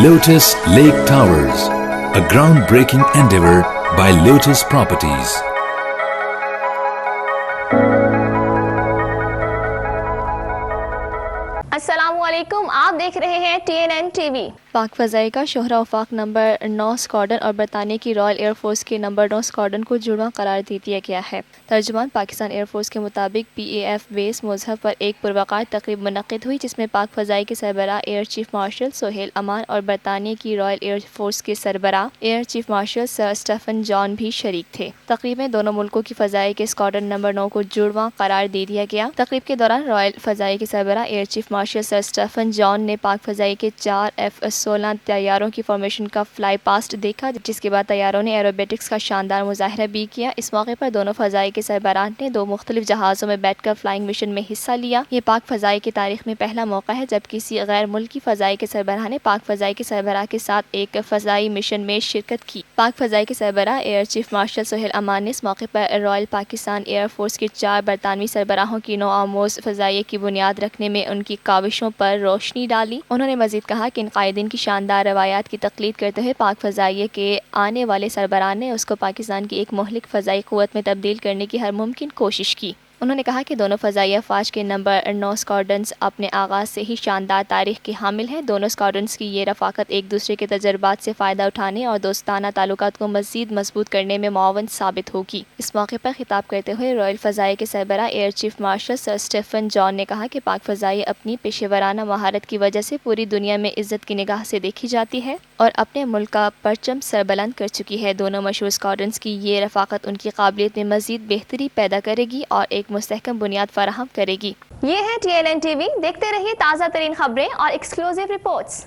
Lotus Lake Towers, a groundbreaking endeavor by Lotus Properties. अस्सलामुअलैकुम, आप देख रहे हैं TNN TV। पाक फ़ज़ाई का शोहरा वफाक नंबर 9 स्क्वाड्रन और बरतानिया की रॉयल एयर फोर्स के नंबर 9 स्क्वाड्रन को जुड़वां करार दे दिया गया है। तर्जुमान पाकिस्तान एयर फोर्स के मुताबिक PAF बेस मुज़हब पर एक पुरवकार तकरीब मुनक़िद हुई, जिसमें पाक फ़ज़ाई के सरबराह air chief marshal Sohail Aman और बरतानिया की रॉयल एयर फोर्स के सरबराह air chief marshal sir Stephen John भी शरीक थे। तकरीब में दोनों मुल्कों की फ़ज़ाई के स्क्वाड्रन नंबर 9 को जुड़वां करार दे दिया गया। तकरीब के दौरान रॉयल फ़ज़ाई के सरबराह air chief marshal sir Stephen John ने पाक फ़ज़ाई के 4 F-16 तैयारों की फॉर्मेशन का फ्लाई पास्ट देखा, जिसके बाद तैयारों ने एरोबेटिक्स का शानदार मुजाहरा भी किया। इस मौके पर दोनों फ़ज़ाई के सरबराह ने 2 मुख्तलिफ जहाज़ों में बैठकर फ्लाइंग मिशन में हिस्सा लिया। ये पाक फ़ज़ाई की तारीख में पहला मौका है जब किसी गैर मुल्की फ़ज़ाई के सरबराह ने पाक फ़ज़ाई के सरबराह के साथ एक फ़ज़ाई मिशन में शिरकत की। पाक फ़ज़ाई के सरबराह एयर चीफ मार्शल सोहेल अमान ने इस मौके पर रॉयल पाकिस्तान एयर फोर्स के 4 बरतानवी सरबराहों की नौ आमोज़ फ़ज़ाई की बुनियाद रखने में उनकी काविशों पर रोशनी डाली। उन्होंने मज़ीद कहा कि इन कायदीन की शानदार रवायात की तक़लीद करते हुए पाक फ़ज़ाइया के आने वाले सरबराह ने उसको पाकिस्तान की एक मुहलिक फ़ज़ाई क़ुव्वत में तब्दील करने की हर मुमकिन कोशिश की। उन्होंने कहा कि दोनों फ़ज़ाइया फ़ौज के नंबर 9 स्क्वाड्रन्स अपने आगाज़ से ही शानदार तारीख़ के हामिल हैं। दोनों स्क्वाड्रन्स की ये रफ़ाक़त एक दूसरे के तजर्बात से फ़ायदा उठाने और दोस्ताना ताल्लुकात को मज़ीद मज़बूत करने में मुआवन साबित होगी। इस मौके पर खिताब करते हुए रॉयल फ़ज़ाई के सरबराह air chief marshal sir Stephen John ने कहा कि पाक फ़ज़ाई अपनी पेशेवराना महारत की वजह से पूरी दुनिया में इज़्ज़त की निगाह से देखी जाती है और अपने मुल्क का परचम सरबुलंद कर चुकी है। दोनों मशहूर स्क्वाड्रन्स की ये रफ़ाक़त उनकी काबिलियत में मज़ीद बेहतरी पैदा करेगी और एक मुस्तहकम बुनियाद फराहम करेगी। ये है TNN TV, देखते रहिए ताज़ा तरीन खबरें और एक्सक्लूसिव रिपोर्ट्स।